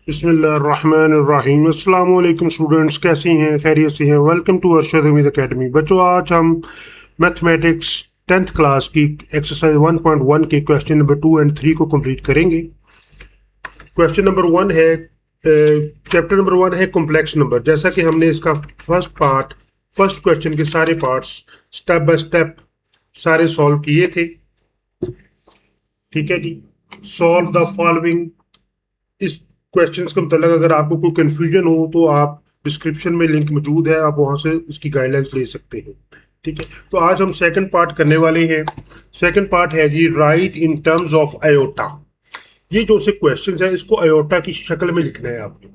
बिस्मिल्लाहिर्रहमानिर्रहीम। अस्सलाम वालेकुम स्टूडेंट्स, कैसी हैं? खैरियत से हैं? Welcome to Arshad Hamid academy. बच्चों, आज हम मैथमेटिक्स 10th क्लास की एक्सरसाइज 1.1 के क्वेश्चन नंबर 2 एंड 3 को कंप्लीट करेंगे। क्वेश्चन नंबर 1 है, चैप्टर नंबर 1 है कॉम्प्लेक्स नंबर। जैसा कि हमने इसका फर्स्ट क्वेश्चन के सारे पार्ट्स स्टेप बाय स्टेप सारे सॉल्व किए थे। ठीक है जी। Solve the following. इस क्वेश्चंस के मतलब अगर आपको कोई कंफ्यूजन हो तो आप डिस्क्रिप्शन में लिंक मौजूद है, आप वहां से इसकी गाइडलाइंस ले सकते हैं। ठीक है, तो आज हम सेकंड पार्ट करने वाले हैं। सेकंड पार्ट है जी, write in terms of iota. ये जो से क्वेश्चंस है इसको आयोटा की शक्ल में लिखना है आपने।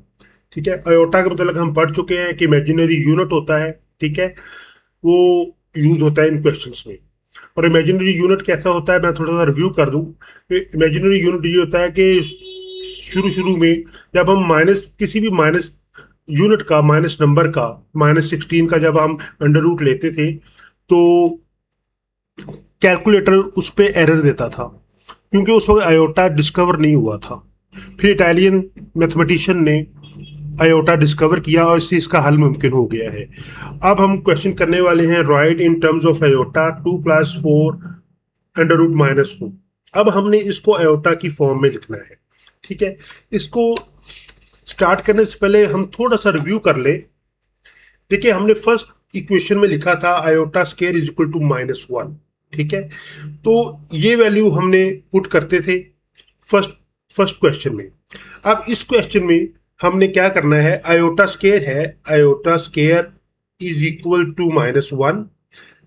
ठीक है, आयोटा का मतलब हम पढ़ चुके हैं कि इमेजिनरी यूनिट होता है। ठीक है, वो यूज होता है इन क्वेश्चंस में। और इमेजिनरी यूनिट कैसा होता है, मैं थोड़ा सा रिव्यू कर दूं। इमेजिनरी यूनिट ये होता है कि शुरू शुरू में जब हम माइनस किसी भी माइनस यूनिट का, माइनस नंबर का, -16 का जब हम अंडर रूट लेते थे तो कैलकुलेटर उस पर एरर देता था, क्योंकि उस वक्त आयोटा डिस्कवर नहीं हुआ था। फिर इटालियन मैथमेटिशियन ने आयोटा डिस्कवर किया और इससे इसका हल मुमकिन हो गया है। अब हम क्वेश्चन करने वाले हैं, right in terms of iota 2 + 4 √-4। अब हमने इसको आयोटा की फॉर्म में लिखना है। ठीक है, इसको स्टार्ट करने से पहले हम थोड़ा सा रिव्यू कर ले। देखिए, हमने फर्स्ट इक्वेशन में लिखा था iota square is equal to -1। ठीक है, तो ये वैल्यू हमने पुट करते थे फर्स्ट फर्स्ट क्वेश्चन में। अब इस क्वेश्चन में हमने क्या करना है, आयोटा स्क्वायर है, iota square is equal to -1।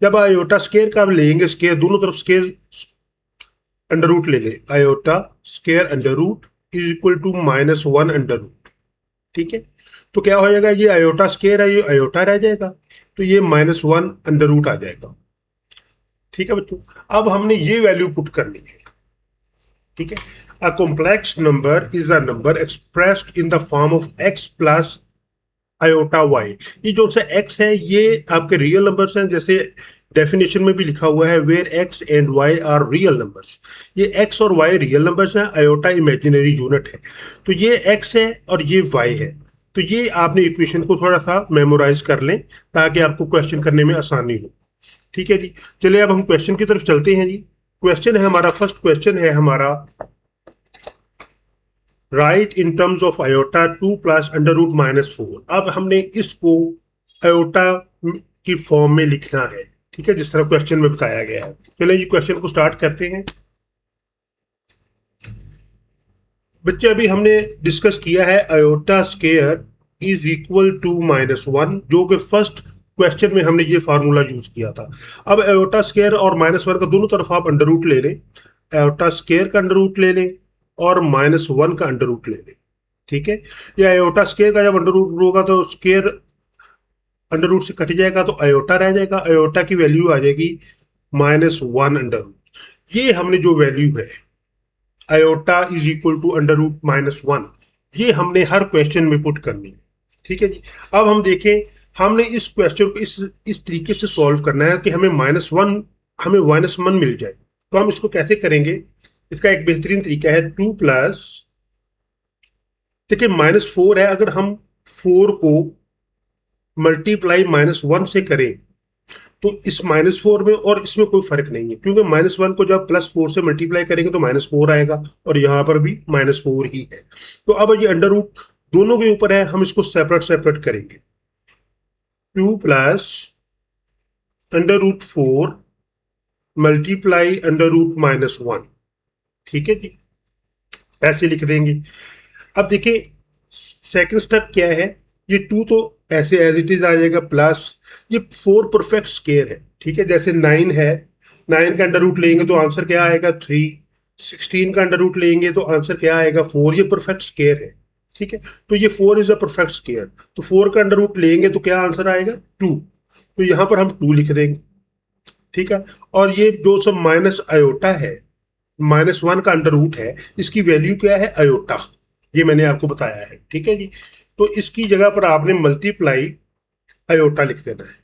जब आयोटा स्क्वायर का लेंगे, स्क्वायर दोनों तरफ स्क्वायर अंडर रूट ले ले, iota square under root is equal to -1 under root. ठीक है, तो क्या हो जाएगा, ये आयोटा स्क्वायर है, ये आयोटा रह जाएगा, तो ये -1 अंडर रूट आ जाएगा। ठीक है बच्चों, अब हमने ये वैल्यू पुट करनी है। ठीक है, a complex number is a number expressed in the form of x plus iota y। ये जो सा x है ये आपके रियल नंबर्स हैं, जैसे डेफिनेशन में भी लिखा हुआ है, where x and y are real numbers. ये x और y रियल नंबर्स हैं, आयोटा इमेजिनरी यूनिट है। तो ये x है और ये y है। तो ये आपने इक्वेशन को थोड़ा सा मेमोराइज कर लें ताकि आपको क्वेश्चन करने में आसानी हो। ठीक है जी, चलिए अब हम क्वेश्चन की तरफ चलते हैं जी। क्वेश्चन है हमारा, फर्स्ट क्वेश्चन है हमारा, right in terms of iota 2 + √-4। अब हमने इसको आयोटा की फॉर्म में लिखना है। ठीक है, जिस तरह क्वेश्चन में बताया गया है। चलिए जी, क्वेश्चन को स्टार्ट करते हैं। बच्चे, अभी हमने डिस्कस किया है iota square is equal to -1, जो कि फर्स्ट क्वेश्चन में हमने ये फार्मूला यूज किया था। अब आयोटा स्क्वायर और -1 का दोनों तरफ आप अंडर रूट ले लें, आयोटा स्क्वायर का अंडर रूट ले लें और -1 का अंडर रूट ले लें। ठीक है, ये आयोटा स्क्वायर का जब अंडर रूट होगा तो स्क्वायर अंडर रूट से कट जाएगा, तो आयोटा रह जाएगा। आयोटा की वैल्यू आ जाएगी -1 अंडर रूट। ये हमने जो वैल्यू है iota is equal to under root -1, ये हमने हर क्वेश्चन में पुट करनी है। ठीक है जी, अब हम देखें, हमने इस क्वेश्चन को इस तरीके से सॉल्व करना है कि हमें -1 मिल जाए। तो हम इसको कैसे करेंगे, इसका एक बेहतरीन तरीका है 2 प्लस, देखिए -4 है, अगर हम 4 को मल्टीप्लाई -1 से करें तो इस -4 में और इसमें कोई फर्क नहीं है, क्योंकि -1 को जब +4 से मल्टीप्लाई करेंगे तो -4 आएगा और यहां पर भी -4 ही है। तो अब ये अंडर रूट दोनों के ऊपर है, हम इसको सेपरेट सेपरेट करेंगे। 2 प्लस √4 मल्टीप्लाई √-1। ठीक है जी, ऐसे लिख देंगे। अब देखिए सेकंड स्टेप क्या है, ये 2 तो ऐसे एज इट इज आ जाएगा, प्लस ये 4 परफेक्ट स्क्वायर है। ठीक है, जैसे 9 है, 9 का अंडर रूट लेंगे तो आंसर क्या आएगा 3। 16 का अंडर रूट लेंगे तो आंसर क्या आएगा 4। ये परफेक्ट स्क्वायर है। ठीक है, तो ये 4 इज अ परफेक्ट स्क्वायर, तो 4 का अंडर रूट लेंगे तो क्या आंसर आएगा 2। तो यहां पर हम 2 लिख देंगे। ठीक है, और ये जो सब माइनस आयोटा है, -1 का अंडर रूट है, इसकी वैल्यू क्या है आयोटा, ये मैंने आपको बताया है। ठीक है जी, तो इसकी जगह पर आपने मल्टीप्लाई आयोटा लिख देना है।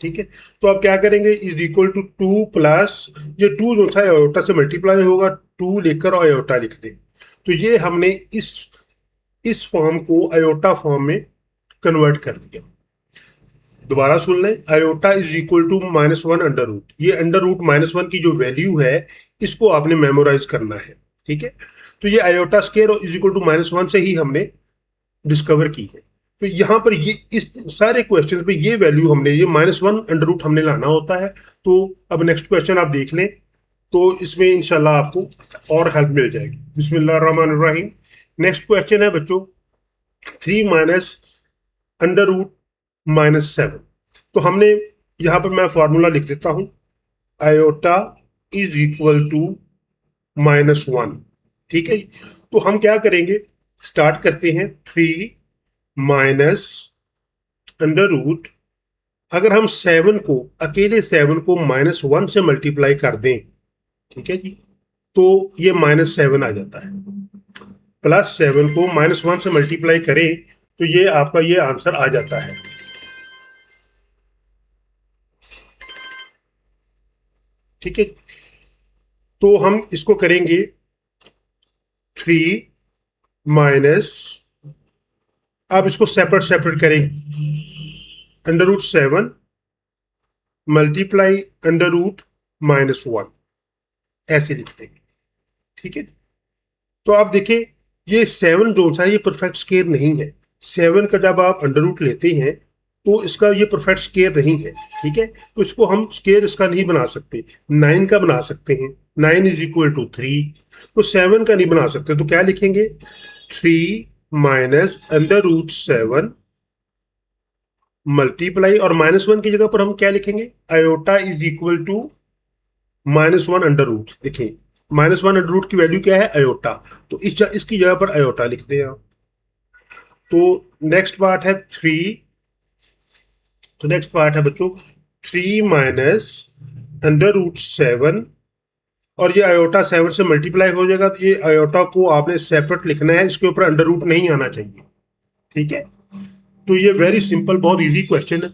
ठीक है, तो आप क्या करेंगे, इज इक्वल टू 2 प्लस, ये 2 जो था आयोटा से मल्टीप्लाई होगा, 2 लेकर आयोटा लिख दें। तो ये हमने इस फॉर्म को आयोटा फॉर्म में कन्वर्ट कर दिया। दोबारा सुन लें, iota is equal to -1 under root. ये अंडर रूट -1 की जो वैल्यू है इसको आपने मेमोराइज करना है, ठीक है। तो ये iota square is equal to -1 से ही हमने डिस्कवर की है। तो यहाँ पर ये इस सारे क्वेश्चन पे ये वैल्यू हमने ये -1 अंडर रूट हमने लाना होता है। तो अब नेक्स्ट क्वेश्चन आप देख लें, तो इसमें इंशाल्लाह आपको और हेल्प मिल जाएगी। बिस्मिल्लाहिर्रहमानिर्रहीम। नेक्स्ट क्वेश्चन है बच्चों 3 माइनस अंडर रूट -7। तो हमने यहाँ पर मैं फॉर्मूला लिख देता हूं, आयोटा इज इक्वल टू -1, ठीक है। तो हम क्या करेंगे, स्टार्ट करते हैं 3 माइनस अंडर रूट, अगर हम 7 को अकेले 7 को -1 से मल्टीप्लाई कर दें, ठीक है जी, तो ये -7 आ जाता है। +7 को -1 से मल्टीप्लाई करें तो ये आपका ये आंसर आ जाता है, ठीक है। तो हम इसको करेंगे 3 माइनस, अब इसको सेपरेट सेपरेट करेंगे, under root 7 multiply under root -1 ऐसे लिख देंगे, ठीक है। तो आप देखिए ये 7 जो सा है ये परफेक्ट स्केयर नहीं है। 7 का जब आप अंडर रूट लेते हैं तो इसका ये परफेक्ट स्केयर नहीं है, ठीक है। तो इसको हम स्केयर इसका नहीं बना सकते। 9 का बना सकते हैं, 9 इज इक्वल टू 3। तो 7 का नहीं बना सकते, तो क्या लिखेंगे 3 माइनस अंडर रूट 7 मल्टीप्लाई, और -1 की जगह पर हम क्या लिखेंगे, iota is equal to -1 under root. देखिए -1 अंडर रूट की वैल्यू क्या है, आयोटा, तो इसकी जगह पर आयोटा लिख दें आप। तो नेक्स्ट पार्ट है 3, तो नेक्स्ट पार्ट है बच्चों 3 माइनस अंडर रूट 7, और ये आयोटा 7 से मल्टीप्लाई हो जाएगा, तो ये आयोटा को आपने सेपरेट लिखना है, इसके ऊपर अंडर रूट नहीं आना चाहिए, ठीक है। तो ये वेरी सिंपल, बहुत इजी क्वेश्चन है,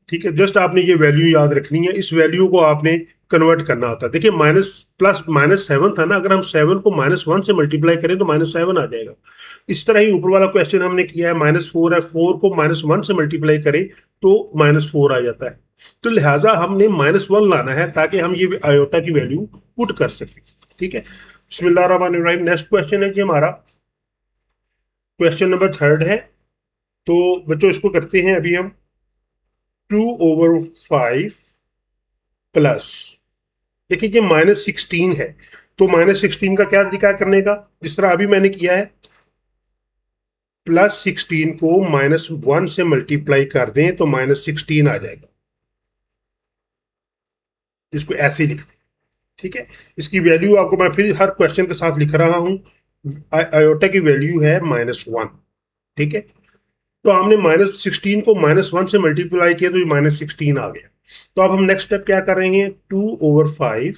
ठीक है। जस्ट आपने ये वैल्यू याद रखनी है, इस वैल्यू को आपने कन्वर्ट करना होता है। देखिए -7 था ना, अगर हम 7 को -1 से मल्टीप्लाई करें तो -7 आ जाएगा। इस तरह ही ऊपर वाला क्वेश्चन हमने किया है, -4 है, 4 को -1 से मल्टीप्लाई करें तो -4 आ जाता है। तो लिहाजा हमने -1 लाना है ताकि हम ये आयोटा की वैल्यू पुट कर सकें, ठीक है। बिस्मिल्लाहिर्रहमानिर्रहीम। नेक्स्ट क्वेश्चन है जी हमारा क्वेश्चन नंबर 3 है। तो बच्चों इसको करते हैं अभी हम 2/5 प्लस, देखिए ये -16 है, तो -16 का क्या तरीका करने का, जिस तरह अभी मैंने किया है, +16 को -1 से मल्टीप्लाई कर दें तो -16 आ जाएगा। इसको ऐसे लिख दें, ठीक है। इसकी वैल्यू आपको मैं फिर हर क्वेश्चन के साथ लिख रहा हूं, आयोटा की वैल्यू है -1, ठीक है। तो हमने -16 को -1 से मल्टीप्लाई किया तो ये -16 आ गया। तो अब हम नेक्स्ट स्टेप क्या कर रहे हैं, 2/5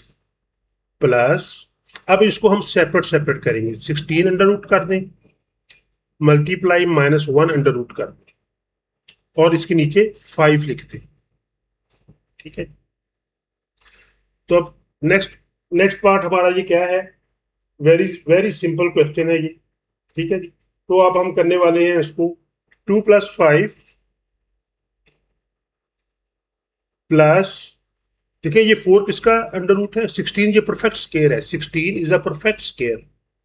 प्लस, अब इसको हम सेपरेट सेपरेट करेंगे, 16 अंडर रूट कर दें मल्टीप्लाई -1 अंडर रूट कर दें और इसके नीचे 5 लिख दें, ठीक है। तो अब नेक्स्ट नेक्स्ट पार्ट हमारा ये क्या है, वेरी वेरी सिंपल क्वेश्चन है ये, ठीक है जी। तो अब हम करने वाले हैं इसको 2 + 5 प्लस, देखिए ये 4 किसका अंडर रूट है, 16, ये परफेक्ट स्केयर है, 16 इज अ परफेक्ट स्केयर,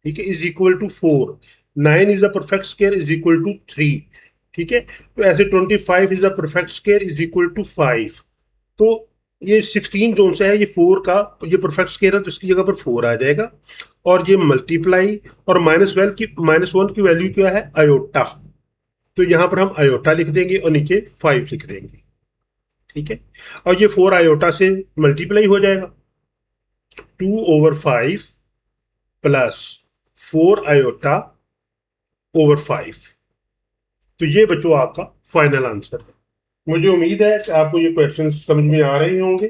ठीक है, is equal to 4। 9 is a perfect square is equal to 3, ठीक है। तो ऐसे 25 is a perfect square is equal to 5। तो ये 16 जोन से है, ये 4 का ये परफेक्ट स्केयर है, तो इसकी जगह पर 4 आ जाएगा, और ये मल्टीप्लाई, और -1 की वैल्यू क्या है, आयोटा, तो यहां पर हम आयोटा लिख देंगे और नीचे 5 लिख देंगे, ठीक है। और ये 4 आयोटा से मल्टीप्लाई हो जाएगा, 2/5 प्लस 4 आयोटा ओवर 5। तो ये बच्चों आपका फाइनल आंसर है। मुझे उम्मीद है कि आपको ये क्वेश्चन समझ में आ रहे होंगे,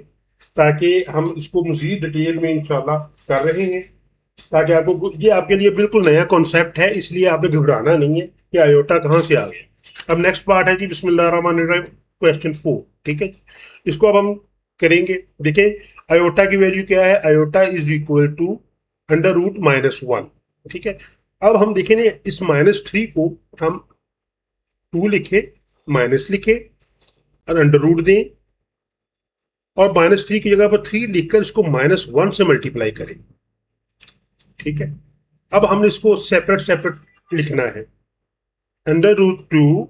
ताकि हम इसको मजीद डिटेल में इंशाल्लाह कर रहे हैं, ताकि आपको ये आपके लिए बिल्कुल नया कॉन्सेप्ट है, इसलिए आपने घबराना नहीं है कि आयोटा कहाँ से आ गया। अब नेक्स्ट पार्ट है जी, बिस्मिल्लाहिर्रहमानिर्रहीम, क्वेश्चन 4, ठीक है। इसको अब हम करेंगे, देखिए आयोटा की वैल्यू क्या है, iota is equal to under root -1, ठीक है। अब हम देखें इस -3 को हम 2 लिखे, माइनस लिखे और अंडर रूट दें, और -3 की जगह पर 3 लिखकर इसको -1 से मल्टीप्लाई करें। ठीक है, अब हमने इसको सेपरेट सेपरेट लिखना है। √2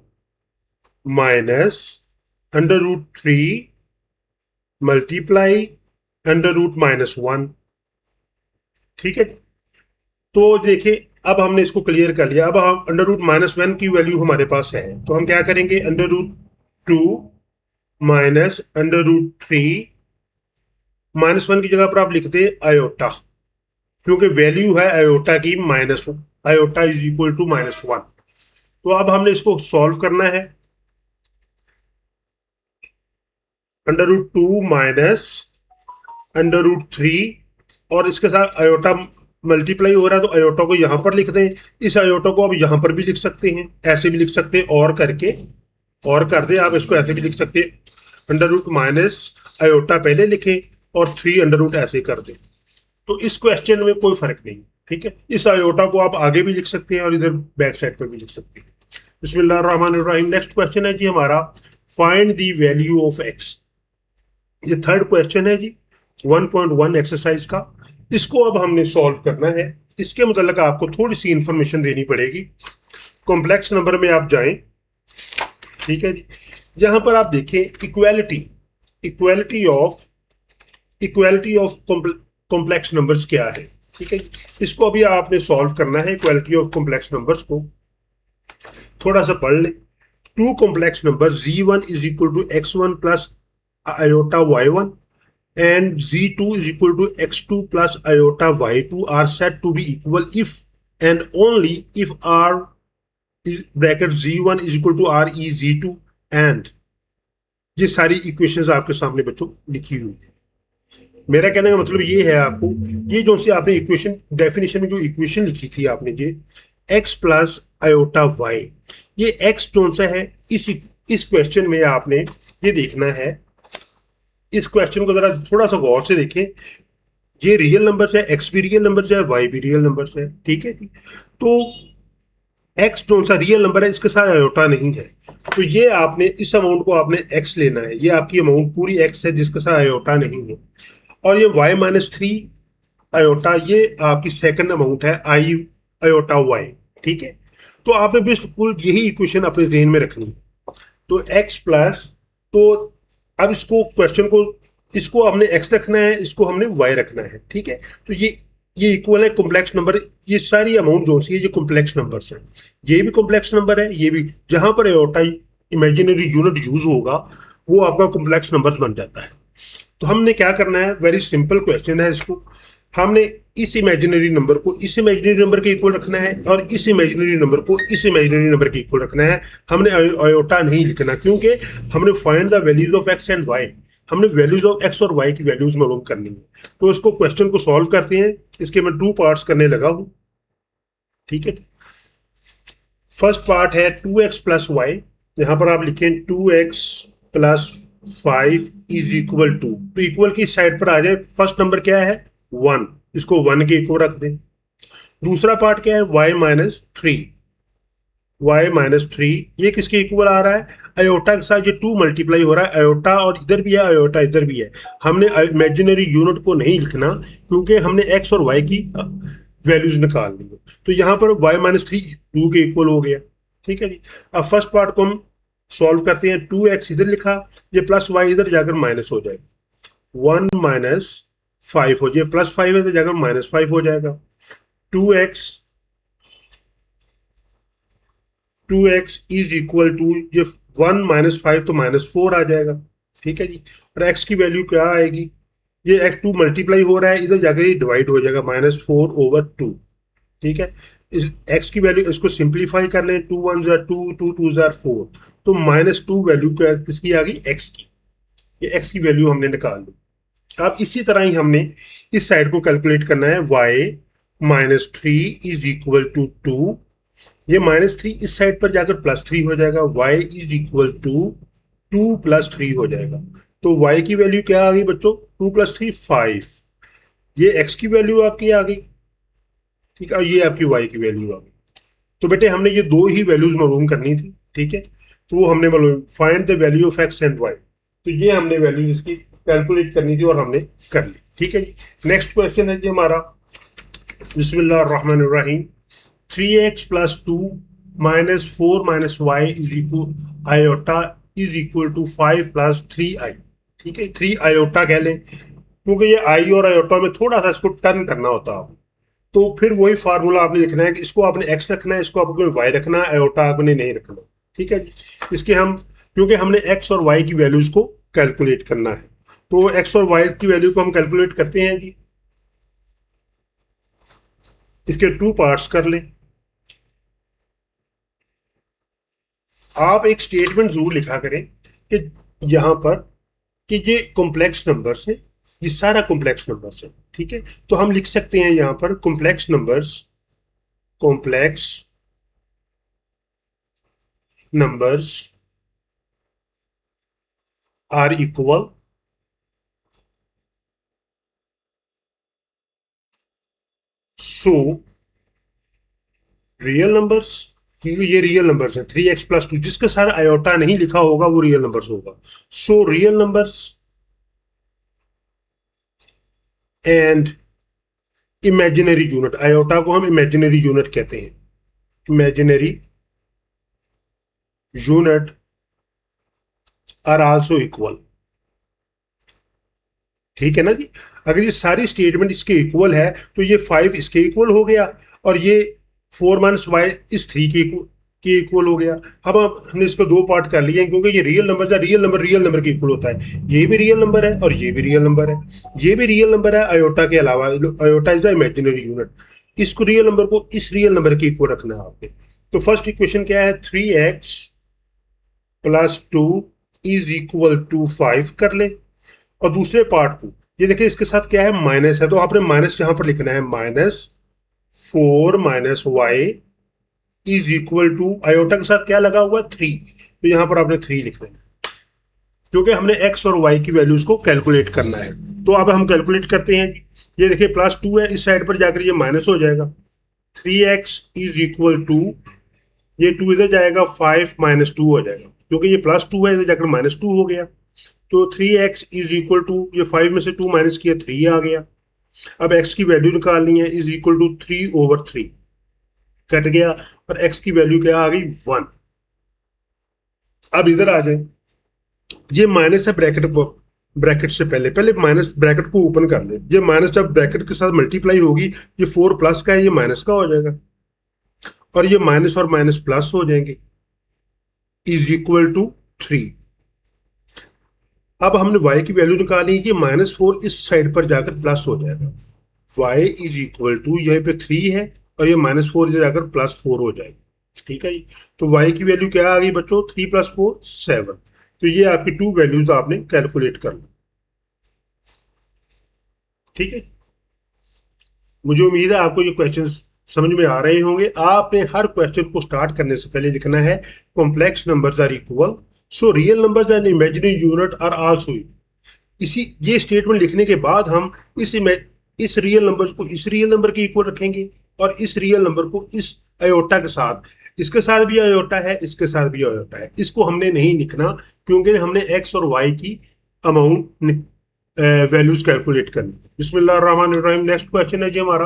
माइनस √3 मल्टीप्लाई √-1। ठीक है, तो देखिए अब हमने इसको क्लियर कर लिया। अब हम √-1 की वैल्यू हमारे पास है, तो हम क्या करेंगे, √2 माइनस √3, -1 की जगह पर आप लिखते हैं आयोटा, क्योंकि वैल्यू है आयोटा की minus, iota is equal to -1। तो अब हमने इसको सॉल्व करना है। √2 माइनस √3 और इसके साथ आयोटा मल्टीप्लाई हो रहा है, तो आयोटा को यहां पर लिख दें। इस आयोटा को अब यहां पर भी लिख सकते हैं, ऐसे भी लिख सकते हैं, और करके और कर दे आप इसको, ऐसे भी लिख सकते हैं। √ माइनस आयोटा पहले लिखें और 3 √ ऐसे कर दें। तो इस क्वेश्चन में कोई फर्क नहीं। ठीक है, इस आयोटा को आप आगे भी लिख सकते हैं और इधर बैक साइड पर भी लिख सकते हैं। बिस्मिल्लाहिर्रहमानिर्रहीम। नेक्स्ट क्वेश्चन है जी हमारा, find the value of x. ये थर्ड क्वेश्चन है जी 1.1 एक्सरसाइज का। इसको अब हमने सॉल्व करना है। इसके मतलब आपको थोड़ी सी इंफॉर्मेशन देनी पड़ेगी। कॉम्प्लेक्स नंबर में आप जाएं, ठीक है जी, यहां पर आप देखें इक्वालिटी ऑफ कॉम्प्लेक्स नंबर्स क्या है। ठीक है, इसको अभी आपने सॉल्व करना है। इक्वालिटी ऑफ कॉम्प्लेक्स नंबर्स को थोड़ा सा पढ़ लें। Two complex number z1 is equal to x1 plus iota y1 and z2 is equal to x2 plus iota y2 are said to be equal if and only if r bracket z1 is equal to re z2 and ये सारी equations आपके सामने बच्चों लिखी हुई है। मेरा कहने का मतलब ये है, आपको ये जो सी आपने इक्वेशन डेफिनेशन में जो इक्वेशन लिखी थी आपने, ये x प्लस आयोटा y, ये x कौन सा है, इस क्वेश्चन में आपने ये देखना है। इस क्वेश्चन को जरा थोड़ा सा गौर से देखें। ये रियल नंबर है, x भी रियल नंबर है, y भी रियल नंबर है। ठीक है, तो x कौन सा रियल नंबर है, इसके साथ आयोटा नहीं है, तो ये आपने इस अमाउंट को आपने x लेना है। ये आपकी अमाउंट पूरी x है जिसके साथ आयोटा नहीं है। और ये y-3 आयोटा, ये आपकी सेकंड अमाउंट है i आयोटा y। ठीक है, तो आपने बिल्कुल यही इक्वेशन अपने जहन में रखनी है। तो x प्लस, तो अब इसको क्वेश्चन को, इसको हमने x रखना है, इसको हमने y रखना है। ठीक है, तो ये इक्वल है कॉम्प्लेक्स नंबर। ये सारी अमाउंट जो सी है ये कॉम्प्लेक्स नंबर्स हैं। ये भी कॉम्प्लेक्स नंबर है, ये भी। जहां पर आयोटा इमेजिनरी यूनिट यूज होगा वो आपका कॉम्प्लेक्स नंबर बन जाता है। तो हमने क्या करना है, वेरी सिंपल क्वेश्चन है। इसको हमने इस इमेजिनरी नंबर को इस इमेजिनरी नंबर के इक्वल रखना है और इस इमेजिनरी नंबर को इस इमेजिनरी नंबर के इक्वल रखना है। हमने आयोटा नहीं लिखना, क्योंकि हमने find the values of X and Y, हमने वैल्यूज ऑफ एक्स और वाई की वैल्यूज मालूम करनी है। तो इसको क्वेश्चन को सॉल्व करते हैं। इसके मैं 2 पार्ट्स करने लगा हूं। ठीक है, फर्स्ट पार्ट है 2x प्लस वाई। यहां पर आप लिखें 2x plus 5 is equal to, तो इक्वल की साइड पर आ जाए। फर्स्ट नंबर क्या है 1, इसको 1 के इक्वल रख दें। दूसरा पार्ट क्या है y-3, ये किसके इक्वल आ रहा है, आयोटा के साथ ये 2 मल्टीप्लाई हो रहा है। आयोटा और इधर भी है, आयोटा इधर भी है। हमने इमेजिनरी यूनिट को नहीं लिखना, क्योंकि हमने x और y की वैल्यूज निकाल ली। तो यहाँ पर y-3 2 के इक्वल हो गया। ठीक है जी, अब फर्स्ट पार्ट को हम सॉल्व करते हैं। 2x इधर लिखा, ये प्लस y इधर जाकर माइनस हो जाएगा। 1 - 5 हो जाए, +5 है तो जाकर -5 हो जाएगा। 2x इज इक्वल टू, ये 1 - 5 तो -4 आ जाएगा। ठीक है जी, और x की वैल्यू क्या आएगी, ये x2 मल्टीप्लाई हो रहा है, इधर जाकर ये डिवाइड हो जाएगा, -4/2। ठीक है, इस x की वैल्यू, इसको सिंप्लीफाई कर लें, 2 1 ज़ा 2, 2 2 ज़ा 4, तो -2 वैल्यू क्या किसकी आ गई, x की। ये x की वैल्यू हमने निकाल ली। अब इसी तरह ही हमने इस साइड को कैलकुलेट करना है। y-3 इज इक्वल टू 2, ये -3 इस साइड पर जाकर +3 हो जाएगा। y इज इक्वल टू 2 + 3 हो जाएगा। तो y की वैल्यू क्या आ गई बच्चों, 2 + 3 5। ये x की वैल्यू आपकी आ गई। ठीक है, ये आपकी वाई की वैल्यू आ गई। तो बेटे हमने ये दो ही वैल्यूज मालूम करनी थी, ठीक है, तो वो हमने मालूम, find the value of X and Y, तो ये हमने वैल्यू इसकी कैलकुलेट करनी थी और हमने कर ली। ठीक है जी, नेक्स्ट क्वेश्चन है जी हमारा, बिस्मिल्लाहिर्रहमानिर्रहीम, 3x plus 2 minus 4 minus Y is equal iota is equal to 5 plus 3i। ठीक है, 3 आयोटा कह लें, क्योंकि ये आई और आयोटा में थोड़ा सा इसको टर्न करना होता है, तो फिर वही फार्मूला आपने लिखना है कि इसको आपने एक्स रखना है, इसको आपको वाई रखना है, आयोटा आपने नहीं रखना। ठीक है जी, इसके हम, क्योंकि हमने एक्स और वाई की वैल्यूज को कैलकुलेट करना है, तो एक्स और वाई की वैल्यू को हम कैलकुलेट करते हैं जी। इसके टू पार्ट्स कर लें। आप एक स्टेटमेंट जरूर लिखा करें कि यहां पर कि ये कॉम्प्लेक्स नंबर्स है, ये सारा कॉम्प्लेक्स नंबर्स है। ठीक है, तो हम लिख सकते हैं यहां पर complex numbers are equal so real numbers, क्योंकि ये रियल नंबर्स है, 3x प्लस 2 जिसके साथ आयोटा नहीं लिखा होगा वो रियल नंबर्स होगा। So real numbers and imaginary unit, iota को हम इमेजिनरी यूनिट कहते हैं, imaginary unit are also equal. ठीक है ना जी, अगर ये सारी स्टेटमेंट इसके इक्वल है तो ये 5 इसके इक्वल हो गया और ये 4 माइनस वाई इस 3 के इक्वल हो गया। अब हमने इसको दो पार्ट कर लिए हैं, क्योंकि ये रियल नंबर है, रियल नंबर के इक्वल होता है, ये भी रियल नंबर है और ये भी रियल नंबर है, ये भी रियल नंबर है आयोटा के अलावा, iota is the imaginary unit, इसको रियल नंबर को इस रियल नंबर के इक्वल रखना है आपने। तो फर्स्ट इक्वेशन क्या है, 3x plus 2 is equal to 5 कर ले, और दूसरे पार्ट को ये देखिए इसके साथ क्या है, माइनस है, तो आपने माइनस यहां पर लिखना है, -4 minus Y is equal to, iota के साथ क्या लगा हुआ है, 3, तो यहां पर आपने 3 लिख देना, क्योंकि हमने एक्स और वाई की वैल्यूज को कैलकुलेट करना है। तो अब हम कैलकुलेट करते हैं, ये देखिए +2 है, इस साइड पर जाकर ये माइनस हो जाएगा, 3x इज इक्वल टू, ये 2 इधर जाएगा, 5 माइनस 2 हो जाएगा, क्योंकि ये +2 है, इधर जाकर -2 हो गया, तो 3x इज इक्वल टू, ये 5 में से 2 माइनस किया, 3 आ गया। अब x की वैल्यू निकालनी है, इज इक्वल टू 3/3 कट गया, और x की वैल्यू क्या आ गई, 1। अब इधर आ जाए, ये माइनस है ब्रैकेट से पहले पहले माइनस ब्रैकेट को ओपन कर ले, ये माइनस जब ब्रैकेट के साथ मल्टीप्लाई होगी, ये 4 प्लस का है, ये माइनस का हो जाएगा, और ये माइनस और माइनस प्लस हो जाएंगे, इज इक्वल टू 3। अब हमने y की वैल्यू निकाली कि -4 इस साइड पर जाकर प्लस हो जाएगा, y इज इक्वल टू, यहीं पे 3 है और ये -4 जाकर +4 हो जाएगा। ठीक है जी, तो y की वैल्यू क्या आ गई बच्चों, 3 + 4 7। तो ये आपकी 2 वैल्यूज आपने कैलकुलेट कर ली। ठीक है, मुझे उम्मीद है आपको ये क्वेश्चंस समझ में आ रहे होंगे। आपने हर क्वेश्चन को स्टार्ट करने से पहले लिखना है complex numbers are equal, so real numbers and imaginary unit are also. इसी ये स्टेटमेंट लिखने के बाद हम इस रियल नंबर को इस रियल नंबर के इक्वल रखेंगे, और इस रियल नंबर को इस आयोटा के साथ, इसके साथ भी आयोटा है, इसके साथ भी आयोटा है, इसको हमने नहीं लिखना, क्योंकि हमने एक्स और वाई की अमाउंट वैल्यूज कैलकुलेट करनी। बिस्मिल्लाहिर्रहमानिर्रहीम, नेक्स्ट क्वेश्चन है जी हमारा,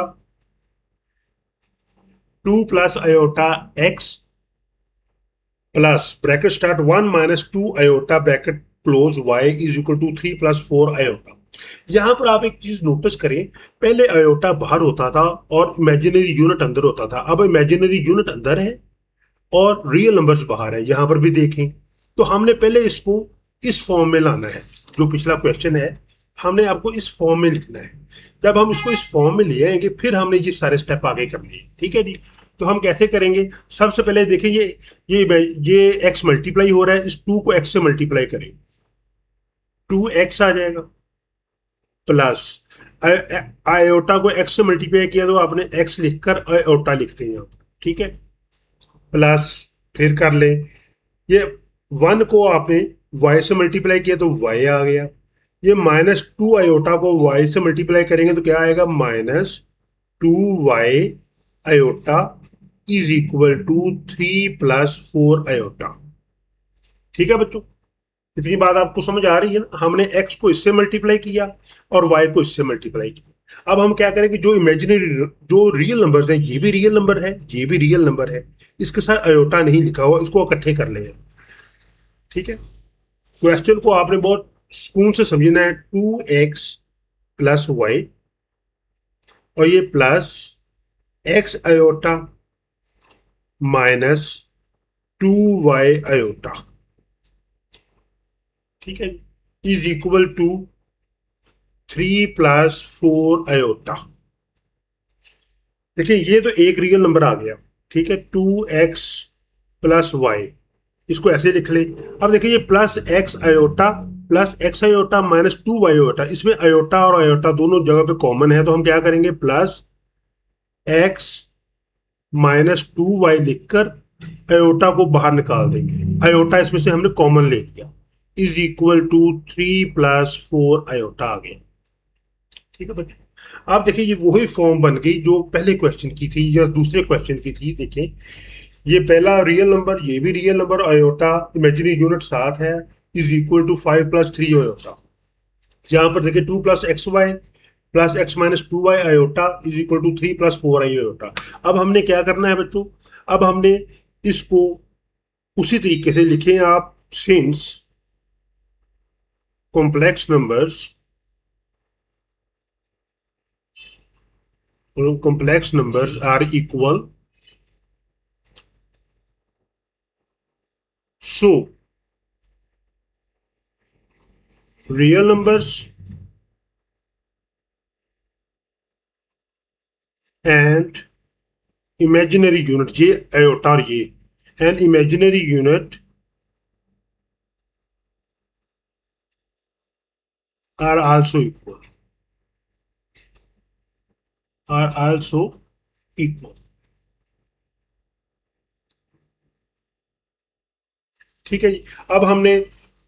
2 plus iota X plus bracket start 1 minus 2 iota bracket close Y is equal to 3 + 4 iota. यहां पर आप एक चीज नोटिस करें, पहले आयोटा बाहर होता था और इमेजिनरी यूनिट अंदर होता था, अब इमेजिनरी यूनिट अंदर है और रियल नंबर्स बाहर है, यहां पर भी देखें। तो हमने पहले इसको इस फॉर्म में लाना है, जो पिछला क्वेश्चन है हमने आपको इस फॉर्म में लिखना है। जब हम इसको इस फॉर्म में ले आएंगे फिर हमने ये सारे स्टेप आगे करने हैं। ठीक है जी, तो हम कैसे करेंगे, सबसे पहले देखें ये x मल्टीप्लाई हो रहा है, इस 2 को x से मल्टीप्लाई करें, 2x आ जाएगा, प्लस आयोटा को x से मल्टीप्लाई किया तो आपने x लिखकर आयोटा लिखते हैं यहाँ पर। ठीक है, प्लस फिर कर लें, ये 1 को आपने y से मल्टीप्लाई किया तो y आ गया, ये -2 आयोटा को y से मल्टीप्लाई करेंगे तो क्या आएगा, -2y iota is equal to 3 + 4 iota. ठीक है बच्चों, इतनी बात आपको समझ आ रही है ना। हमने x को इससे मल्टीप्लाई किया और y को इससे मल्टीप्लाई किया। अब हम क्या करेंगे, जो इमेजिनरी, जो रियल नंबर है, ये भी रियल नंबर है, ये भी रियल नंबर है, इसके साथ अयोटा नहीं लिखा हुआ, इसको इकट्ठे कर लेंगे। ठीक है, क्वेश्चन को आपने बहुत सुकून से समझना है। 2x + y और ये plus x iota minus 2y iota, ठीक है, इज इक्वल टू 3 + 4 आयोटा। देखिए ये तो एक रियल नंबर आ गया। ठीक है, 2x + y, इसको ऐसे लिख ले। अब देखिए ये plus x iota plus x iota minus 2y iota, इसमें आयोटा और आयोटा दोनों जगह पे कॉमन है, तो हम क्या करेंगे, प्लस एक्स माइनस 2y लिखकर आयोटा को बाहर निकाल देंगे। आयोटा इसमें से हमने कॉमन ले लिया, इज इक्वल टू 3 + 4 आयोटा आ गया। ठीक है बच्चों, आप देखिए ये वही फॉर्म बन गई जो पहले क्वेश्चन की थी या दूसरे क्वेश्चन की थी। देखिए ये पहला रियल नंबर, ये भी real number, iota imaginary unit साथ है, इज इक्वल टू 5 + 3 आयोटा। यहाँ पर देखिए 2 + xy plus X minus 2y iota is equal to 3 + 4 iota. अब हमने क्या करना है बच्चों, अब हमने इसको उसी तरीके से लिखे आप, since complex numbers are equal, so real numbers and imaginary unit, ये आयोटा और ये, and imaginary unit are also equal, are also equal। ठीक है जी, अब हमने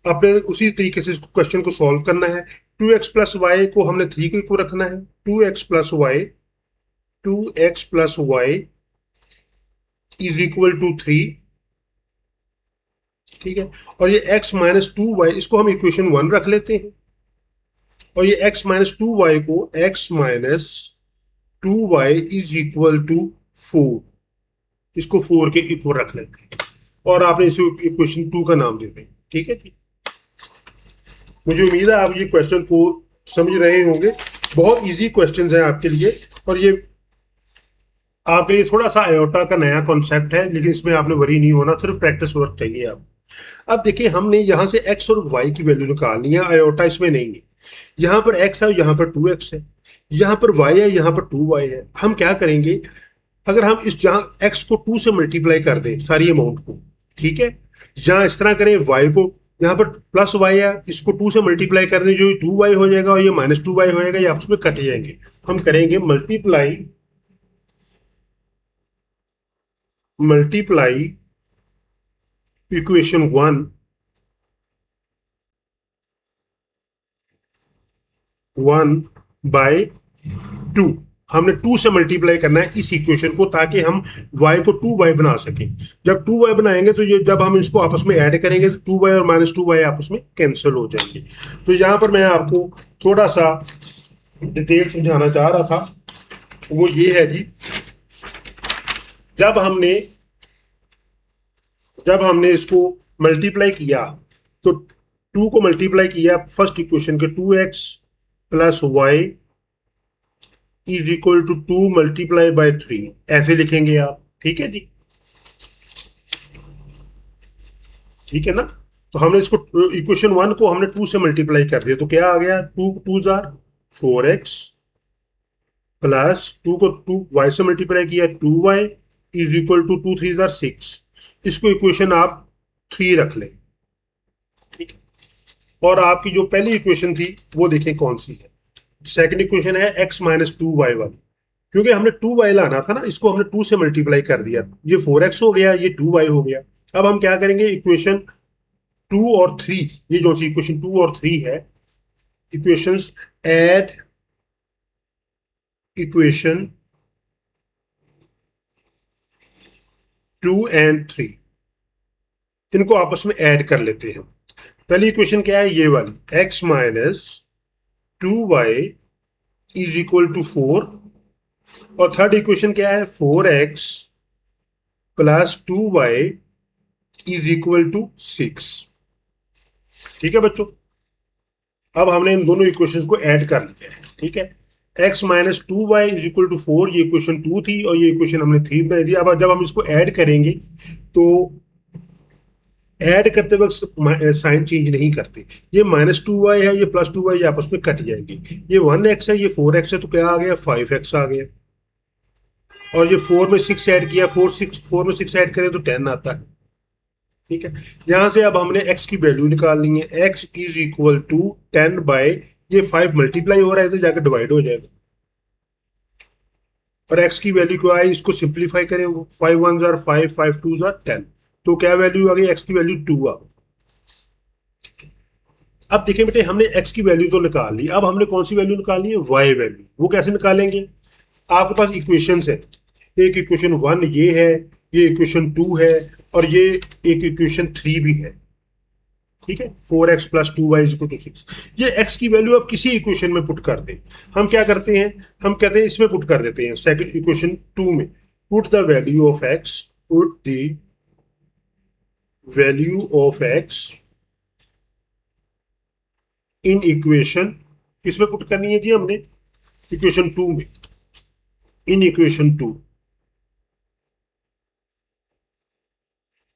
अपने उसी तरीके से इसको क्वेश्चन को सॉल्व करना है। 2x + y को हमने 3 को इक्वल रखना है, 2x + y is equal to 3। ठीक है, और ये x माइनस 2y इसको हम इक्वेशन 1 रख लेते हैं, और ये x माइनस 2y को x minus 2y is equal to 4, इसको 4 के इक्वल रख लेते हैं, और आपने इसे इक्वेशन 2 का नाम दे दें। ठीक है जी, मुझे उम्मीद है आप ये क्वेश्चन को समझ रहे होंगे। बहुत इजी क्वेश्चंस हैं आपके लिए, और ये आपके लिए थोड़ा सा आयोटा का नया कॉन्सेप्ट है, लेकिन इसमें आपने वरी नहीं होना, सिर्फ प्रैक्टिस वर्क चाहिए आप। अब देखिए हमने यहाँ से x और y की वैल्यू निकालनी है, आयोटा इसमें नहीं है। यहाँ पर x है, यहाँ पर 2x है, यहाँ पर y है, यहाँ पर 2y है। हम क्या करेंगे, अगर हम इस जहाँ x को 2 से मल्टीप्लाई कर दें सारी अमाउंट को, ठीक है, यहाँ इस तरह करें, y को यहाँ पर प्लस y है, इसको 2 से मल्टीप्लाई कर दें, जो 2y हो जाएगा और ये माइनस 2y हो जाएगा, ये आपस में कट जाएंगे। हम करेंगे मल्टीप्लाई इक्वेशन 1 बाय 2। हमने 2 से मल्टीप्लाई करना है इस इक्वेशन को, ताकि हम y को 2y बना सकें। जब 2y बनाएंगे तो ये जब हम इसको आपस में ऐड करेंगे तो 2y और माइनस 2y आपस में कैंसिल हो जाएंगे। तो यहाँ पर मैं आपको थोड़ा सा डिटेल समझाना चाह रहा था, वो ये है जी, जब हमने इसको मल्टीप्लाई किया तो 2 को मल्टीप्लाई किया फर्स्ट इक्वेशन के, 2x + y is equal to 2 × 3, ऐसे लिखेंगे आप। ठीक है जी, ठीक है ना। तो हमने इसको इक्वेशन 1 को हमने 2 से मल्टीप्लाई कर दिया, तो क्या आ गया, 2 2 4x प्लस 2 को 2 y से मल्टीप्लाई किया 2y इज इक्वल टू 2 3 6। इसको इक्वेशन आप 3 रख लें। ठीक है, और आपकी जो पहली इक्वेशन थी वो देखें कौन सी है। सेकंड इक्वेशन है x माइनस 2y वाली, क्योंकि हमने 2y लाना था ना, इसको हमने 2 से मल्टीप्लाई कर दिया, ये 4x हो गया, ये 2y हो गया। अब हम क्या करेंगे, इक्वेशन 2 और 3, ये जो सी इक्वेशन 2 और 3 है, इक्वेशंस ऐड इक्वेशन 2 एंड 3, इनको आपस में ऐड कर लेते हैं। पहली इक्वेशन क्या है, ये वाली, x minus 2y is equal to 4, और थर्ड इक्वेशन क्या है, 4x plus 2y is equal to 6। ठीक है बच्चों, अब हमने इन दोनों इक्वेशंस को ऐड कर लिया है। ठीक है, x minus 2y is equal to 4, ये इक्वेशन 2 थी और ये इक्वेशन हमने 3 बनाई थी। अब जब हम इसको ऐड करेंगे तो ऐड करते वक्त साइन चेंज नहीं करते। ये -2y है, ये +2y, ये आपस में कट जाएंगे। ये 1x है, ये 4x है, तो क्या आ गया, 5x आ गया। और ये 4 में 6 ऐड किया, 4 में 6 ऐड करें तो 10 आता है। ठीक है, यहां से अब हमने x की वैल्यू निकालनी है। x is equal to 10 by, ये 5 मल्टीप्लाई हो रहा है तो जाकर डिवाइड हो जाएगा, और x की वैल्यू क्या है, इसको सिंप्लीफाई करें, 5 1 जार 5, 5 2 जार 10, तो क्या वैल्यू आ गई, x की वैल्यू 2 आ गई। अब देखिए बेटे, हमने x की वैल्यू तो निकाल ली, अब हमने कौन सी वैल्यू निकालनी है, y वैल्यू। वो कैसे निकालेंगे, आपके पास इक्वेशंस है, एक इक्वेशन 1 ये है, ये इक्वेशन 2 है, और ये एक इक्वेशन 3 भी है। ठीक है, 4x plus 2y is equal to 6। ये x की वैल्यू आप किसी इक्वेशन में पुट कर दें। हम क्या करते हैं, हम कहते हैं इसमें पुट कर देते हैं, सेकंड इक्वेशन 2 में, put the value of x, put the value of x in equation, किसमें पुट करनी है जी हमने, इक्वेशन 2 में, इन इक्वेशन 2।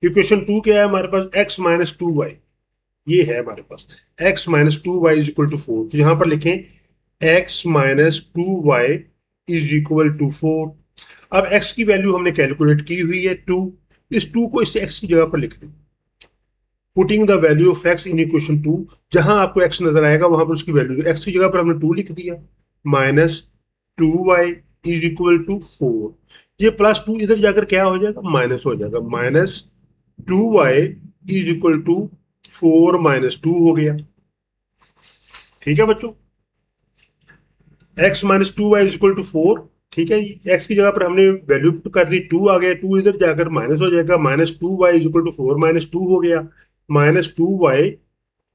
इक्वेशन 2 क्या है हमारे पास, x माइनस 2y, ये है हमारे पास, x minus 2y is equal to 4। तो यहां पर लिखें x minus 2y is equal to 4। अब x की वैल्यू हमने कैलकुलेट की हुई है 2, इस 2 को इस x की जगह पर लिख दें, putting the value of x in equation 2। जहां आपको x नजर आएगा वहां पर उसकी वैल्यू, x की जगह पर हमने 2 लिख दिया, minus 2y is equal to 4। ये प्लस 2 इधर जाकर क्या हो जाएगा, माइनस हो जाएगा, minus 2y is equal to 4 minus 2 हो गया। ठीक है बच्चों, x minus 2y is equal to 4। ठीक है, x की जगह पर हमने वैल्यू पुट कर दी, 2 आ गया, 2 इधर जाकर माइनस हो जाएगा, minus 2y is equal to 4 minus 2 हो गया, minus 2y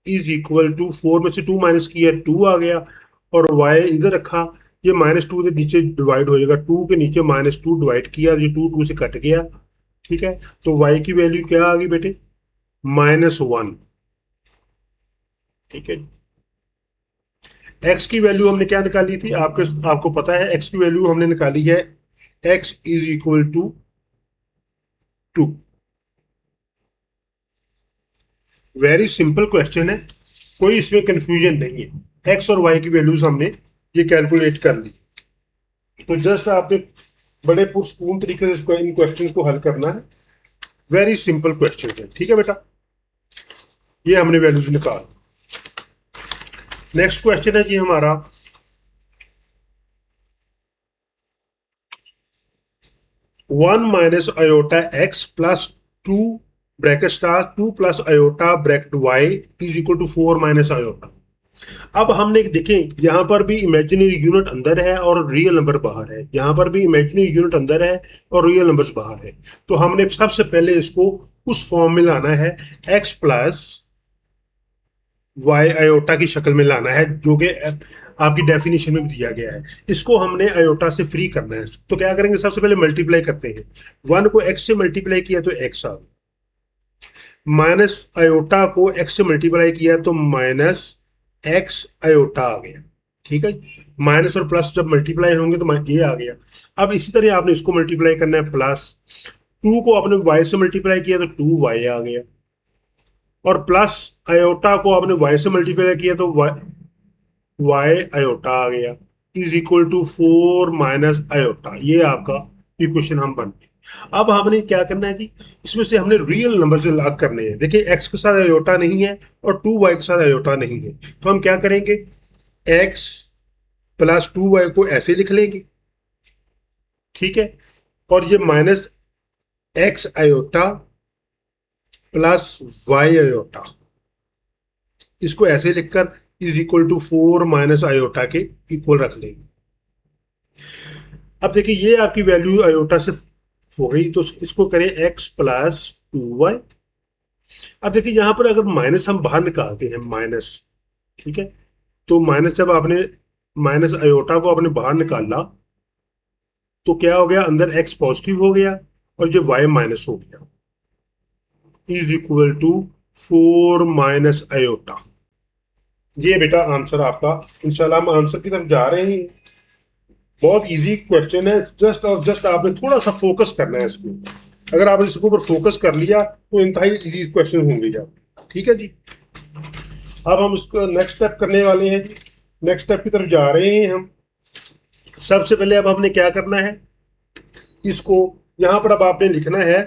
is equal to 4 में से 2 माइनस किया, 2 आ गया, और y इधर रखा, ये माइनस 2 इधर नीचे डिवाइड हो जाएगा, 2 के नीचे माइनस 2 डिवाइड किया, ये 2 2 से कट गया। ठीक है, तो y की वैल्यू क्या आ गई बेटे, -1। ठीक है, x की वैल्यू हमने क्या निकाली थी, आपको पता है, x की वैल्यू हमने निकाली है, x is equal to 2। Very simple question है, कोई इसमें कंफ्यूजन नहीं है। x और y की वैल्यूज हमने ये कैलकुलेट कर ली, तो जस्ट आपने बड़े पुरस्कून तरीके से इन क्वेश्चन को हल करना है। वेरी सिंपल क्वेश्चन है। ठीक है बेटा, ये हमने वैल्यूज निकाल। नेक्स्ट क्वेश्चन है जी हमारा, one minus iota X plus 2 bracket start 2 plus iota bracket Y is equal to 4 minus iota. अब हमने देखें, यहां पर भी इमेजिनरी यूनिट अंदर है और रियल नंबर बाहर है, यहां पर भी इमेजिनरी यूनिट अंदर है और रियल नंबर्स बाहर है। तो हमने सबसे पहले इसको उस फॉर्म में लाना है, x प्लस वाई अयोटा की शक्ल में लाना है, जो कि आपकी डेफिनेशन में भी दिया गया है। इसको हमने अयोटा से फ्री करना है, तो क्या करेंगे, सबसे पहले मल्टीप्लाई करते हैं। 1 को x से मल्टीप्लाई किया तो x आ गया, माइनस अयोटा को x से मल्टीप्लाई किया तो माइनस x अयोटा आ गया। ठीक है, माइनस और प्लस जब मल्टीप्लाई होंगे तो ये आ गया। अब इसी तरह आपने इसको मल्टीप्लाई करना है, प्लस 2 को आपने y से मल्टीप्लाई किया तो 2y आ गया, और प्लस अयोटा को आपने y से मल्टीप्लाई किया तो y अयोटा आ गया, is equal to 4 minus iota. ये आपका इक्वेशन हम बन गए। अब हमने क्या करना है जी, इसमें से हमने रियल नंबर से लॉग करने हैं। देखिए, x के साथ अयोटा नहीं है और 2y के साथ अयोटा नहीं है, तो हम क्या करेंगे, x प्लस 2y को ऐसे लिख लेंगे। ठीक है, और ये minus x iota plus Y iota, इसको ऐसे लिखकर is equal to 4 minus iota के इक्वल रख लेंगे। अब देखिए, ये आपकी वैल्यू अयोटा से हो गई। तो इसको करें x प्लस 2y। अब देखिए यहाँ पर अगर माइनस हम बाहर निकालते हैं माइनस, ठीक है, तो माइनस जब आपने माइनस अयोटा को आपने बाहर निकाला तो क्या हो गया, अंदर x पॉजिटिव हो गया और जो y माइनस हो गया, is equal to 4 minus iota. ये बेटा आंसर आपका। इंशाल्लाह हम आंसर की तरफ जा रहे हैं। बहुत इजी क्वेश्चन है, जस्ट और जस्ट आपने थोड़ा सा फोकस करना है इसको। अगर आपने इसके ऊपर फोकस कर लिया तो इंतहाई इजी क्वेश्चन होंगे आप। ठीक है जी। अब हम इसको नेक्स्ट स्टेप करने वाले हैं जी। नेक्स्ट स्टेप की तरफ जा रहे हैं हम। सबसे पहले अब हमने क्या करना है, इसको यहाँ पर अब आपने लिखना है।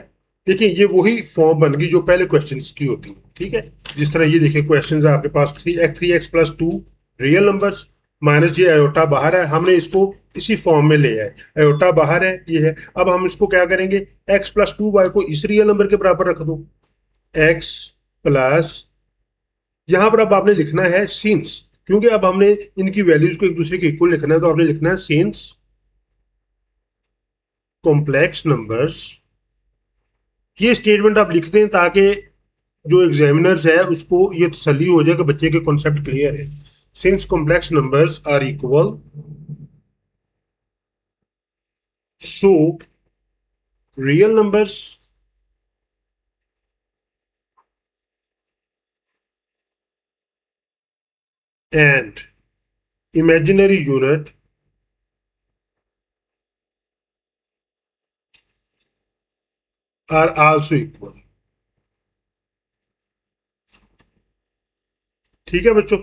देखिए ये वही फॉर्म बन गई जो पहले क्वेश्चन की होती है। ठीक है, जिस तरह ये देखिए क्वेश्चन है आपके पास 3x plus 2 real numbers minus ये अयोटा बाहर है, हमने इसको इसी फॉर्म में ले आए। अयोटा बाहर है, ये है। अब हम इसको क्या करेंगे, x प्लस 2y को इस रियल नंबर के बराबर रख दो। x प्लस, यहां पर अब आपने लिखना है सिंस, क्योंकि अब हमने इनकी वैल्यूज को एक दूसरे के इक्वल लिखना है, तो आपने लिखना है सिंस कॉम्प्लेक्स नंबर्स। ये स्टेटमेंट आप लिखते हैं ताकि जो एग्जामिनर्स है उसको ये तसल्ली हो जाए कि बच्चे के कॉन्सेप्ट क्लियर है। Since complex numbers are equal, so real numbers and imaginary unit are also equal। ठीक है बच्चों।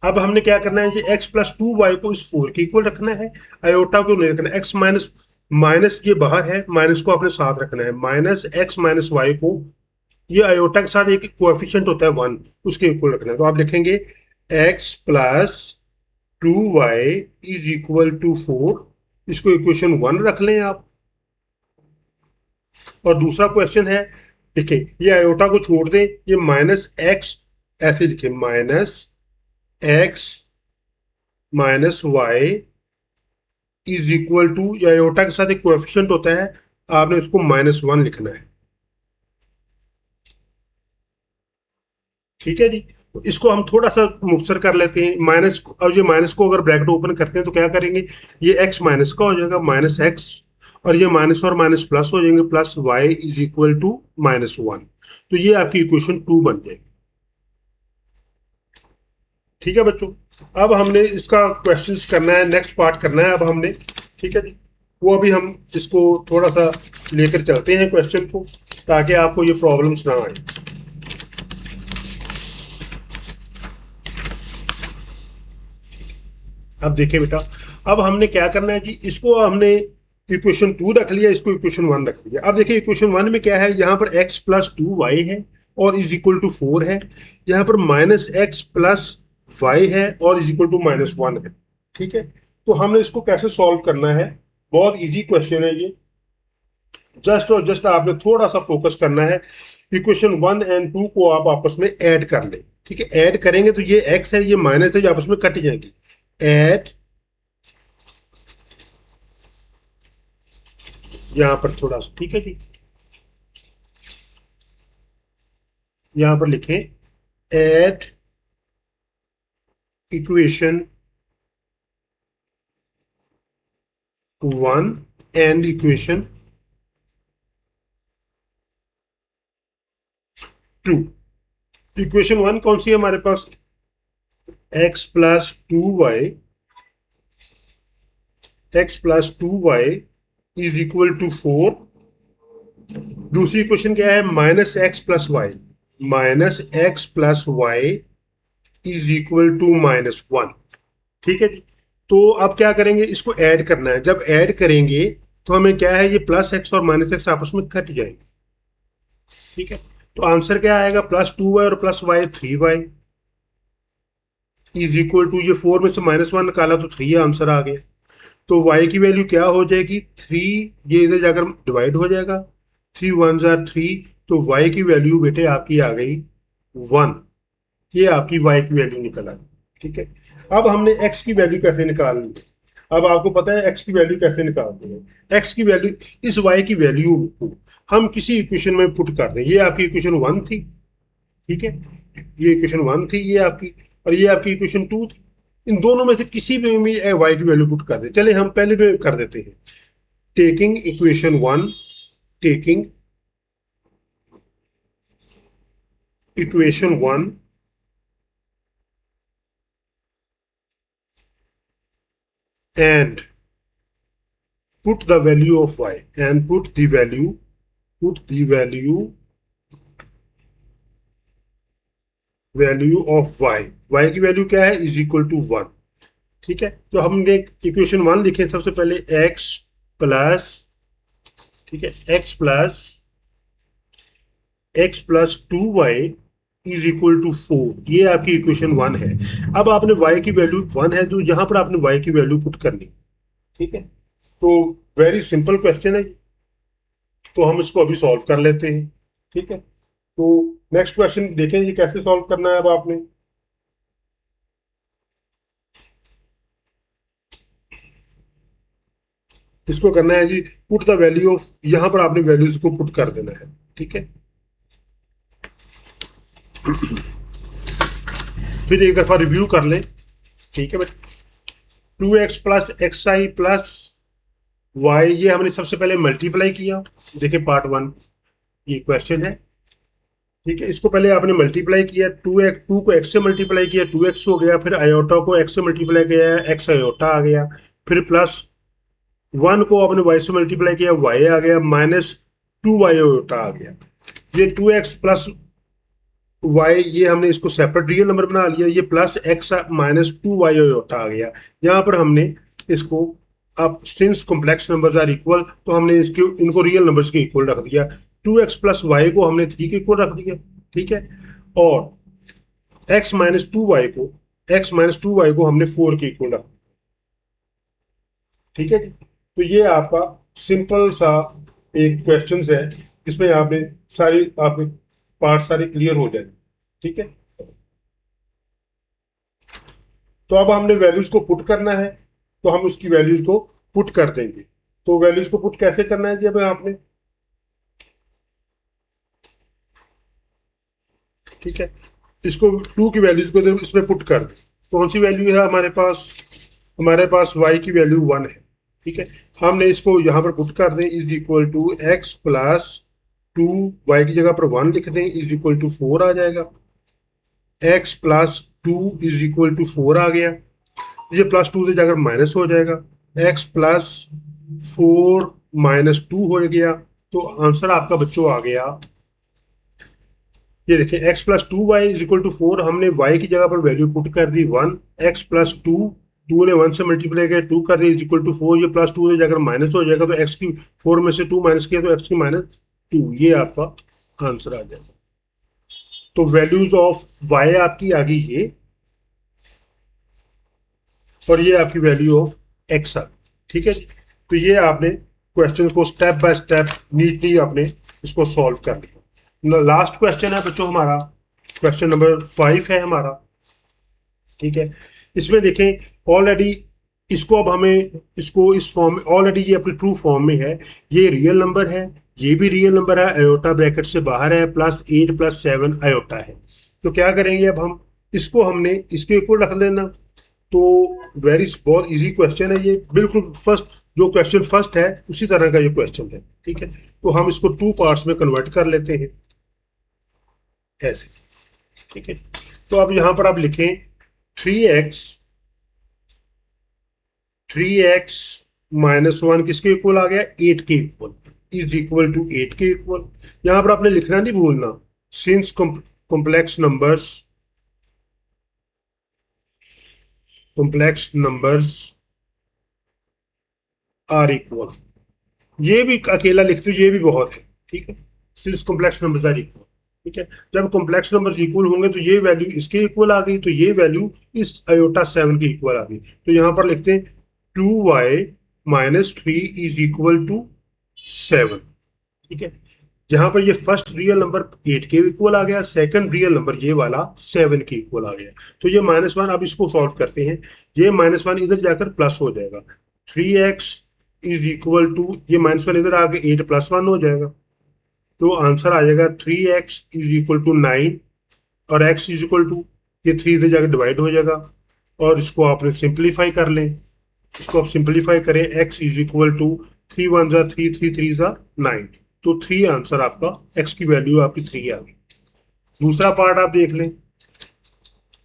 अब हमने क्या करना है, ये x प्लस 2y को इस 4 के इक्वल रखना है, अयोटा को नहीं रखना। x माइनस माइनस ये बाहर है, माइनस को अपने साथ रखना है। माइनस x माइनस वाई को, ये अयोटा के साथ एक कोएफिशिएंट होता है 1, उसके इक्वल रखना है। तो आप लिखेंगे x plus 2y is equal to 4। इसको इक्वेशन 1 रख लें आप। और दूसरा क्वेश्चन है, देखिए ये अयोटा को छोड़ दें, ये माइनस एक्स ऐसे लिखे, minus X minus Y is equal to, या अयोटा के साथ एक कोएफिशिएंट होता है, आपने उसको -1 लिखना है। ठीक है जी। तो इसको हम थोड़ा सा मुख्तसर कर लेते हैं। माइनस, और ये माइनस को अगर ब्रैकेट ओपन करते हैं तो क्या करेंगे, ये x माइनस का हो जाएगा, माइनस एक्स, और ये माइनस और माइनस प्लस हो जाएंगे, plus y is equal to -1। तो ये आपकी इक्वेशन 2 बन जाएगी। ठीक है बच्चों। अब हमने इसका क्वेश्चंस करना है, नेक्स्ट पार्ट करना है अब हमने। ठीक है जी। वो अभी हम इसको थोड़ा सा लेकर चलते हैं क्वेश्चन को, ताकि आपको ये प्रॉब्लम्स ना आए। अब देखिए बेटा, अब हमने क्या करना है जी, इसको हमने इक्वेशन 2 रख लिया, इसको इक्वेशन 1 रख लिया। अब देखिए इक्वेशन 1 में क्या है, यहाँ पर x प्लस 2y है और इज इक्वल टू 4 है। यहाँ पर माइनस एक्स प्लस वाई है और इज इक्वल टू -1 है। ठीक है, तो हमने इसको कैसे सॉल्व करना है, बहुत इजी क्वेश्चन है ये। जस्ट और जस्ट आपने थोड़ा सा फोकस करना है। इक्वेशन 1 एंड 2 को आप आपस में ऐड कर लें। ठीक है, ऐड करेंगे तो ये x है, ये माइनस है, जो आपस में कट जाएंगे। ऐड, यहां पर थोड़ा सा, ठीक है जी, यहां पर लिखें add equation 1 and equation 2। Equation 1 कौन सी है हमारे पास, x plus 2y, x plus 2y is equal to 4। दूसरी इक्वेशन क्या है, minus X plus Y, minus X plus Y is equal to -1। ठीक है जी। तो अब क्या करेंगे, इसको ऐड करना है। जब ऐड करेंगे तो हमें क्या है, ये प्लस एक्स और माइनस एक्स आपस में कट जाएंगे। ठीक है, तो आंसर क्या आएगा, प्लस 2y और plus Y 3y is equal to, ये 4 में से -1 निकाला तो 3 आंसर आ गया। तो y की वैल्यू क्या हो जाएगी, 3, ये इधर जाकर डिवाइड हो जाएगा, 3 1 आर 3, तो y की वैल्यू बेटे आपकी आ गई 1। ये आपकी y की वैल्यू निकल आई। ठीक है, अब हमने x की वैल्यू कैसे निकालनी है, अब आपको पता है एक्स की वैल्यू कैसे निकालते हैं। एक्स की वैल्यू, इस वाई की वैल्यू को हम किसी इक्वेशन में पुट कर दें। ये आपकी इक्वेशन 1 थी, ठीक है, ये इक्वेशन 1 थी ये आपकी, और ये आपकी इक्वेशन 2 थी। इन दोनों में से किसी में भी वाई की वैल्यू पुट कर दें। चले हम पहले में कर देते हैं। Taking equation 1, taking equation 1 and put the value of y and put the value of y की वैल्यू क्या है, इज इक्वल टू 1। ठीक है, तो हमने इक्वेशन 1 लिखे सबसे पहले x प्लस, ठीक है, x plus 2y is equal to 4। ये आपकी इक्वेशन 1 है। अब आपने y की वैल्यू 1 है, तो यहां पर आपने y की वैल्यू पुट करनी, ठीक है। तो वेरी सिंपल क्वेश्चन है, तो हम इसको अभी सॉल्व कर लेते हैं, ठीक है। तो नेक्स्ट क्वेश्चन देखें ये कैसे सॉल्व करना है। अब आपने इसको करना है जी, पुट द वैल्यू ऑफ, यहां पर आपने वैल्यूज को पुट कर देना है, ठीक है। फिर एक दफा रिव्यू कर ले, ठीक है भाई। 2x प्लस एक्स आई प्लस वाई, ये हमने सबसे पहले मल्टीप्लाई किया। देखिए पार्ट 1 ये क्वेश्चन है, ठीक है। इसको पहले आपने मल्टीप्लाई किया, 2 को x से मल्टीप्लाई किया, 2x हो गया। फिर आयोटा को x से मल्टीप्लाई किया, x आयोटा आ गया। फिर प्लस 1 को आपने y से मल्टीप्लाई किया, y आ गया, माइनस 2y आयोटा आ गया। ये 2x प्लस y, ये हमने इसको सेपरेट रियल नंबर बना लिया। ये plus x minus 2y iota आ गया। यहाँ पर हमने इसको, अब since complex numbers are equal, तो हमने इसके इनको रियल नंबर्स के इक्वल रख दिया। 2x प्लस वाई को हमने 3 के इक्वल रख दिया, ठीक है। और x माइनस टू वाई को हमने 4 के इक्वल रख दिया, ठीक है जी। तो ये आपका सिंपल सा एक क्वेश्चन है, इसमें आपने सारी आपके पार्ट सारे क्लियर हो जाए, ठीक है। तो अब हमने वैल्यूज को पुट करना है, तो हम उसकी वैल्यूज को पुट कर देंगे। तो वैल्यूज को पुट कैसे करना है जी, अब आपने, ठीक है, इसको 2 की वैल्यूज को इसमें पुट कर दें। कौन सी वैल्यू है हमारे पास, हमारे पास y की वैल्यू 1 है, ठीक है। हमने इसको यहाँ पर पुट कर दें, is equal to X plus 2, Y की जगह पर 1 लिख दें, इज इक्वल टू 4 आ जाएगा। x plus 2 is equal to 4 आ गया। ये प्लस 2 से जाकर माइनस हो जाएगा, x प्लस 4 माइनस 2 हो गया। तो आंसर आपका बच्चों आ गया, ये देखिए x plus 2y is equal to 4। हमने y की जगह पर वैल्यू पुट कर दी 1, x प्लस 2, 2 ने 1 से मल्टीप्लाई किया, 2 कर दिया, इज इक्वल टू 4। ये प्लस 2 से जाकर माइनस हो जाएगा, तो x की 4 में से 2 माइनस किया तो x की माइनस 2, ये आपका आंसर आ जाएगा। तो वैल्यूज ऑफ y आपकी आ गई ये, और ये आपकी वैल्यू ऑफ x आ गई, ठीक है। तो ये आपने क्वेश्चन को स्टेप बाय स्टेप नीटली आपने इसको सॉल्व कर लिया। लास्ट क्वेश्चन है बच्चों हमारा, क्वेश्चन नंबर 5 है हमारा, ठीक है। इसमें देखें ऑलरेडी इसको, अब हमें इसको इस फॉर्म में, ऑलरेडी ये अपनी ट्रू फॉर्म में है। ये रियल नंबर है, ये भी रियल नंबर है, आयोटा ब्रैकेट से बाहर है, प्लस 8 प्लस 7 आयोटा है। तो क्या करेंगे अब हम, इसको हमने इसके इक्वल रख देना। तो बहुत इजी क्वेश्चन है ये, बिल्कुल फर्स्ट जो क्वेश्चन फर्स्ट है उसी तरह का ये क्वेश्चन है, ठीक है। तो हम इसको 2 पार्ट्स में कन्वर्ट कर लेते हैं ऐसे, ठीक है। तो अब यहां पर आप लिखें 3x माइनस 1 किसके इक्वल आ गया, 8 के इक्वल, इज इक्वल टू 8 के इक्वल। यहां पर आपने लिखना नहीं भूलना, since complex numbers are equal, ये भी अकेला लिखते हो, ये भी बहुत है, ठीक है। Since complex numbers are equal, ठीक है। जब कॉम्प्लेक्स नंबर्स इक्वल होंगे तो ये वैल्यू इसके इक्वल आ गई, तो ये वैल्यू इस आयोटा 7 के इक्वल आ गई। तो यहां पर लिखते हैं 2y minus 3 is equal to 7, ठीक है। जहां पर ये फर्स्ट रियल नंबर 8 के इक्वल आ गया, सेकंड रियल नंबर ये वाला 7 के इक्वल आ गया। तो ये -1, अब इसको सॉल्व करते हैं। ये -1 इधर जाकर प्लस हो जाएगा, 3x इज इक्वल टू, ये -1 इधर आके 8 + 1 हो जाएगा। तो आंसर आ जाएगा 3x इज इक्वल टू 9, और x इज इक्वल टू, ये 3 इधर जाकर डिवाइड हो जाएगा, और इसको आपने सिंप्लीफाई कर लें। इसको आप सिंप्लीफाई करें, x इज इक्वल टू 3 1 जा 3, 3 3 जा 9, तो 3 आंसर आपका, x की वैल्यू आपकी 3 आ गई। दूसरा पार्ट आप देख लें,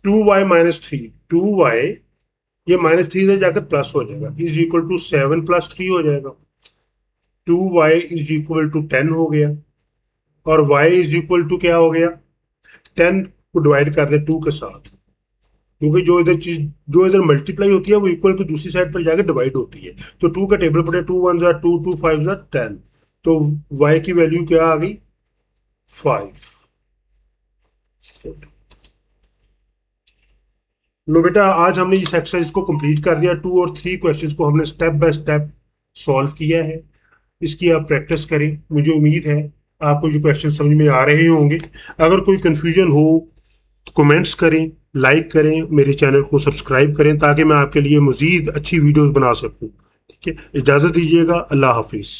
2y - 3, 2y ये -3 इधर जाकर प्लस हो जाएगा, इज इक्वल टू 7 + 3 हो जाएगा। 2y इज इक्वल टू 10 हो गया, और y इज इक्वल टू क्या हो गया, 10 को डिवाइड कर दे 2 के साथ, क्योंकि जो इधर चीज जो इधर मल्टीप्लाई होती है वो इक्वल की दूसरी साइड पर जाकर डिवाइड होती है। तो 2 का टेबल पड़े, 2 1 जा 2, 2 5 जा 10, तो y की वैल्यू क्या आ गई, 5। लो बेटा, आज हमने इस एक्सरसाइज को कंप्लीट कर दिया। 2 और 3 क्वेश्चंस को हमने स्टेप बाय स्टेप सॉल्व किया है। इसकी आप प्रैक्टिस करें, मुझे उम्मीद है आपको जो क्वेश्चन समझ में आ रहे होंगे। अगर कोई कंफ्यूजन हो तो कमेंट्स करें, लाइक करें, मेरे चैनल को सब्सक्राइब करें, ताकि मैं आपके लिए मजीद अच्छी वीडियोस बना सकूं। ठीक है, इजाज़त दीजिएगा। अल्लाह हाफिज़।